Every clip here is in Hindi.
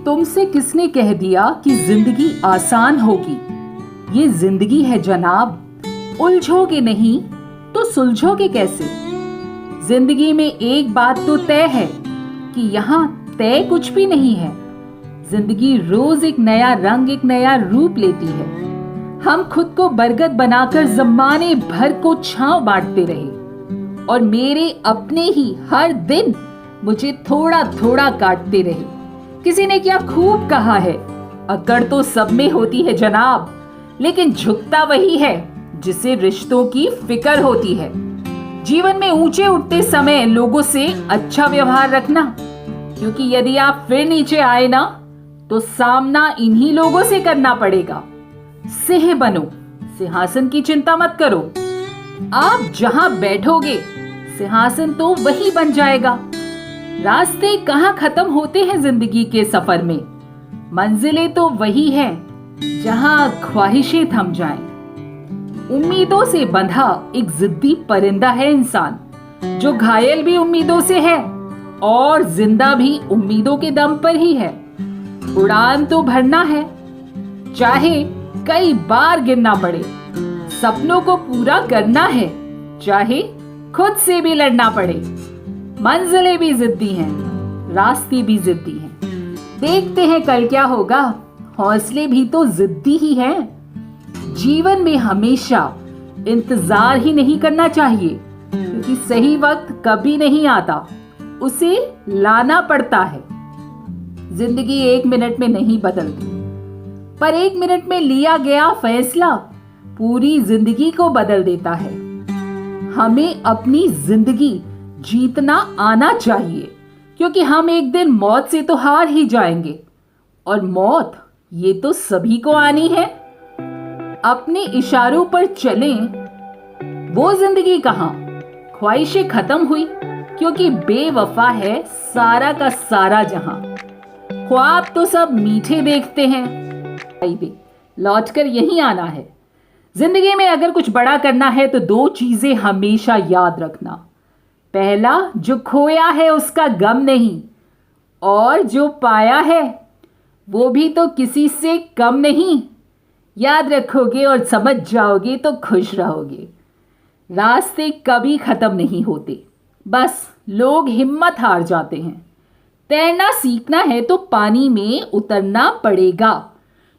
तुमसे किसने कह दिया कि जिंदगी आसान होगी? ये जिंदगी है जनाब, उलझोगे नहीं तो सुलझोगे कैसे? जिंदगी में एक बात तो तय है कि यहाँ तय कुछ भी नहीं है। जिंदगी रोज एक नया रंग, एक नया रूप लेती है। हम खुद को बरगद बनाकर जमाने भर को छांव बांटते रहे और मेरे अपने ही हर दिन मुझे थोड़ा थोड़ा काटते रहे। किसी ने क्या खूब कहा है, अकड़ तो सब में होती है जनाब, लेकिन झुकता वही है जिसे रिश्तों की फिक्र होती है। जीवन में ऊंचे उठते समय लोगों से अच्छा व्यवहार रखना, क्योंकि यदि आप फिर नीचे आए ना तो सामना इन्हीं लोगों से करना पड़ेगा। सिंह बनो, सिंहासन की चिंता मत करो। आप जहां बैठोगे सिंहासन तो वही बन जाएगा। रास्ते कहां खत्म होते हैं जिंदगी के सफर में, मंजिलें तो वही हैं जहां ख्वाहिशें थम जाएं। उम्मीदों से बंधा एक जिद्दी परिंदा है इंसान, जो घायल भी उम्मीदों से है और जिंदा भी उम्मीदों के दम पर ही है। उड़ान तो भरना है, चाहे कई बार गिरना पड़े। सपनों को पूरा करना है, चाहे खुद से भी लड़ना पड़े। मंजिलें भी जिद्दी हैं, रास्ते भी जिद्दी हैं। देखते हैं कल क्या होगा, हौसले भी तो जिद्दी ही हैं। जीवन में हमेशा इंतजार ही नहीं करना चाहिए, क्योंकि सही वक्त कभी नहीं आता, उसे लाना पड़ता है। जिंदगी 1 मिनट में नहीं बदलती, पर 1 मिनट में लिया गया फैसला पूरी जिंदगी को बदल देता है। हमें अपनी जिंदगी जीतना आना चाहिए, क्योंकि हम एक दिन मौत से तो हार ही जाएंगे, और मौत ये तो सभी को आनी है। अपने इशारों पर चलें, वो जिंदगी कहां ख्वाहिशें खत्म हुई, क्योंकि बेवफा है सारा का सारा जहां। ख्वाब तो सब मीठे देखते हैं, लौटकर यहीं आना है। जिंदगी में अगर कुछ बड़ा करना है तो 2 चीजें हमेशा याद रखना। पहला, जो खोया है उसका गम नहीं, और जो पाया है वो भी तो किसी से कम नहीं। याद रखोगे और समझ जाओगे तो खुश रहोगे। रास्ते कभी खत्म नहीं होते, बस लोग हिम्मत हार जाते हैं। तैरना सीखना है तो पानी में उतरना पड़ेगा।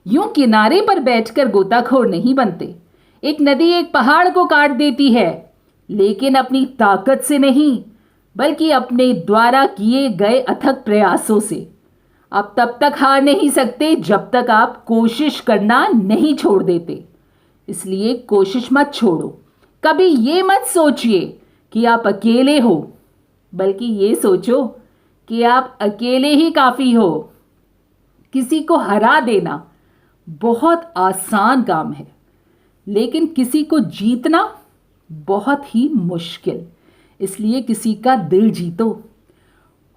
यूं किनारे पर बैठकर गोताखोर नहीं बनते। एक नदी एक पहाड़ को काट देती है, लेकिन अपनी ताकत से नहीं, बल्कि अपने द्वारा किए गए अथक प्रयासों से। आप तब तक हार नहीं सकते जब तक आप कोशिश करना नहीं छोड़ देते। इसलिए कोशिश मत छोड़ो। कभी ये मत सोचिए कि आप अकेले हो, बल्कि ये सोचो कि आप अकेले ही काफ़ी हो। किसी को हरा देना बहुत आसान काम है, लेकिन किसी को जीतना बहुत ही मुश्किल। इसलिए किसी का दिल जीतो।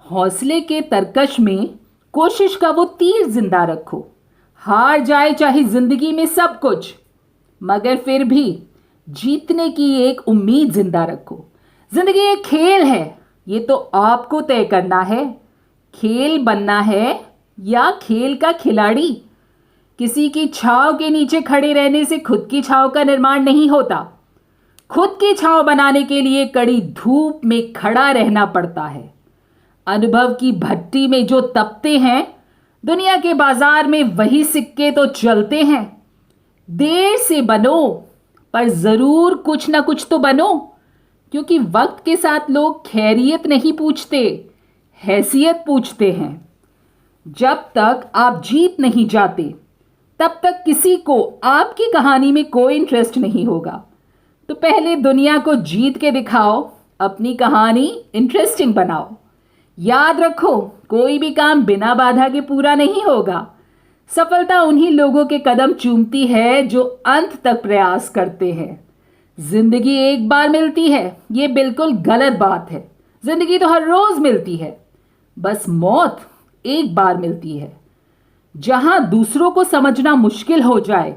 हौसले के तरकश में कोशिश का वो तीर जिंदा रखो। हार जाए चाहे जिंदगी में सब कुछ, मगर फिर भी जीतने की एक उम्मीद जिंदा रखो। जिंदगी एक खेल है, ये तो आपको तय करना है। खेल बनना है या खेल का खिलाड़ी। किसी की छांव के नीचे खड़े रहने से खुद की छांव का निर्माण नहीं होता। खुद की छांव बनाने के लिए कड़ी धूप में खड़ा रहना पड़ता है। अनुभव की भट्टी में जो तपते हैं, दुनिया के बाजार में वही सिक्के तो चलते हैं। देर से बनो, पर जरूर कुछ ना कुछ तो बनो, क्योंकि वक्त के साथ लोग खैरियत नहीं पूछते, हैसियत पूछते हैं। जब तक आप जीत नहीं जाते, तब तक किसी को आपकी कहानी में कोई इंटरेस्ट नहीं होगा। तो पहले दुनिया को जीत के दिखाओ, अपनी कहानी इंटरेस्टिंग बनाओ। याद रखो, कोई भी काम बिना बाधा के पूरा नहीं होगा। सफलता उन्हीं लोगों के कदम चूमती है जो अंत तक प्रयास करते हैं। जिंदगी एक बार मिलती है, ये बिल्कुल गलत बात है। जिंदगी तो हर रोज मिलती है, बस मौत एक बार मिलती है। जहां दूसरों को समझना मुश्किल हो जाए,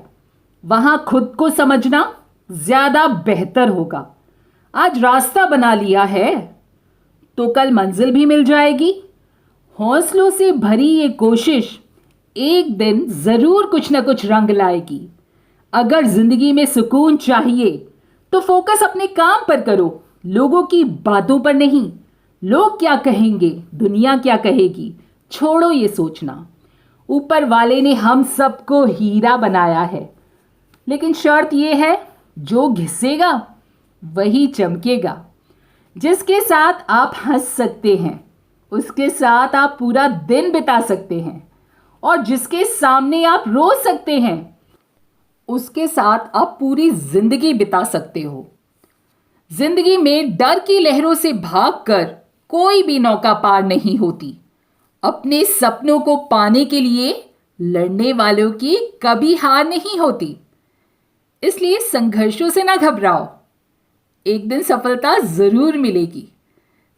वहां खुद को समझना ज्यादा बेहतर होगा। आज रास्ता बना लिया है तो कल मंजिल भी मिल जाएगी। हौसलों से भरी ये कोशिश एक दिन जरूर कुछ ना कुछ रंग लाएगी। अगर जिंदगी में सुकून चाहिए तो फोकस अपने काम पर करो, लोगों की बातों पर नहीं। लोग क्या कहेंगे, दुनिया क्या कहेगी, छोड़ो ये सोचना। ऊपर वाले ने हम सबको हीरा बनाया है, लेकिन शर्त यह है जो घिसेगा वही चमकेगा। जिसके साथ आप हंस सकते हैं उसके साथ आप पूरा दिन बिता सकते हैं, और जिसके सामने आप रो सकते हैं उसके साथ आप पूरी जिंदगी बिता सकते हो। जिंदगी में डर की लहरों से भागकर कोई भी नौका पार नहीं होती। अपने सपनों को पाने के लिए लड़ने वालों की कभी हार नहीं होती। इसलिए संघर्षों से ना घबराओ, एक दिन सफलता जरूर मिलेगी।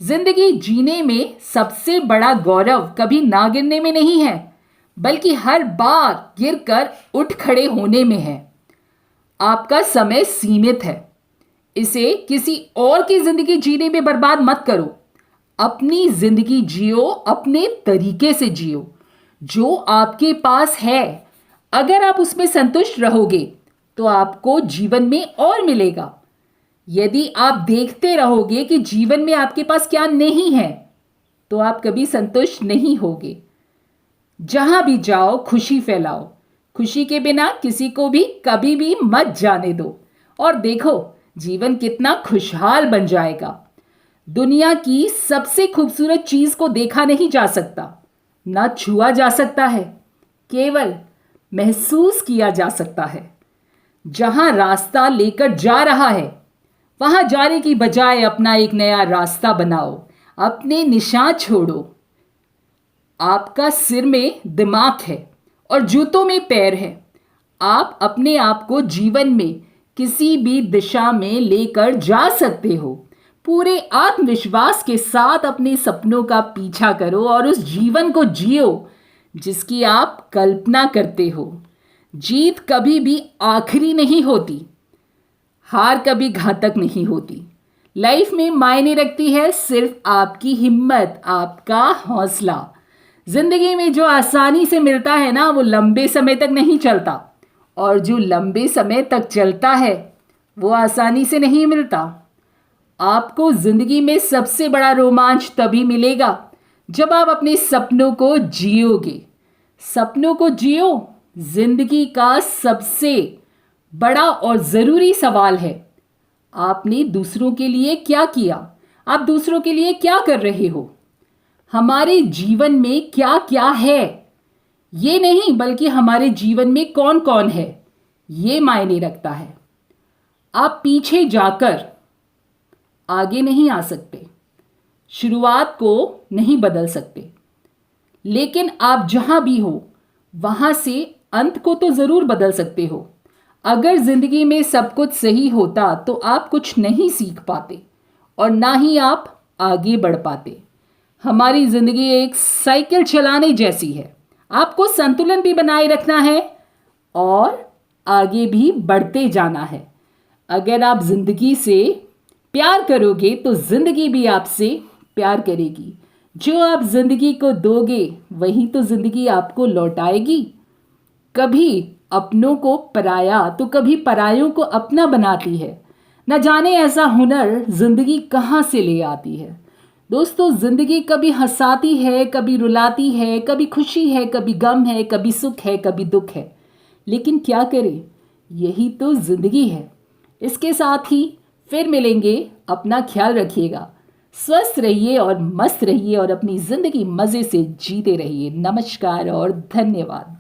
जिंदगी जीने में सबसे बड़ा गौरव कभी ना गिरने में नहीं है, बल्कि हर बार गिरकर उठ खड़े होने में है। आपका समय सीमित है, इसे किसी और की जिंदगी जीने में बर्बाद मत करो। अपनी जिंदगी जियो, अपने तरीके से जियो। जो आपके पास है, अगर आप उसमें संतुष्ट रहोगे तो आपको जीवन में और मिलेगा। यदि आप देखते रहोगे कि जीवन में आपके पास क्या नहीं है, तो आप कभी संतुष्ट नहीं होगे। जहां भी जाओ खुशी फैलाओ। खुशी के बिना किसी को भी कभी भी मत जाने दो, और देखो जीवन कितना खुशहाल बन जाएगा। दुनिया की सबसे खूबसूरत चीज को देखा नहीं जा सकता, ना छुआ जा सकता है, केवल महसूस किया जा सकता है। जहां रास्ता लेकर जा रहा है वहां जाने की बजाय अपना एक नया रास्ता बनाओ। अपने निशान छोड़ो। आपका सिर में दिमाग है और जूतों में पैर है। आप अपने आप को जीवन में किसी भी दिशा में लेकर जा सकते हो। पूरे आत्मविश्वास के साथ अपने सपनों का पीछा करो और उस जीवन को जियो जिसकी आप कल्पना करते हो। जीत कभी भी आखिरी नहीं होती, हार कभी घातक नहीं होती। लाइफ में मायने रखती है सिर्फ आपकी हिम्मत, आपका हौसला। जिंदगी में जो आसानी से मिलता है ना, वो लंबे समय तक नहीं चलता, और जो लंबे समय तक चलता है वो आसानी से नहीं मिलता। आपको जिंदगी में सबसे बड़ा रोमांच तभी मिलेगा जब आप अपने सपनों को जियोगे। सपनों को जियो। जिंदगी का सबसे बड़ा और ज़रूरी सवाल है, आपने दूसरों के लिए क्या किया? आप दूसरों के लिए क्या कर रहे हो? हमारे जीवन में क्या क्या है, ये नहीं, बल्कि हमारे जीवन में कौन कौन है, ये मायने रखता है। आप पीछे जाकर आगे नहीं आ सकते, शुरुआत को नहीं बदल सकते, लेकिन आप जहां भी हो वहां से अंत को तो ज़रूर बदल सकते हो। अगर ज़िंदगी में सब कुछ सही होता तो आप कुछ नहीं सीख पाते और ना ही आप आगे बढ़ पाते। हमारी ज़िंदगी एक साइकिल चलाने जैसी है। आपको संतुलन भी बनाए रखना है और आगे भी बढ़ते जाना है। अगर आप ज़िंदगी से प्यार करोगे तो ज़िंदगी भी आपसे प्यार करेगी। जो आप ज़िंदगी को दोगे वही तो ज़िंदगी आपको लौटाएगी। कभी अपनों को पराया तो कभी परायों को अपना बनाती है। न जाने ऐसा हुनर जिंदगी कहाँ से ले आती है। दोस्तों, जिंदगी कभी हंसाती है, कभी रुलाती है, कभी खुशी है, कभी गम है, कभी सुख है, कभी दुख है, लेकिन क्या करें, यही तो जिंदगी है। इसके साथ ही फिर मिलेंगे। अपना ख्याल रखिएगा, स्वस्थ रहिए और मस्त रहिए और अपनी जिंदगी मज़े से जीते रहिए। नमस्कार और धन्यवाद।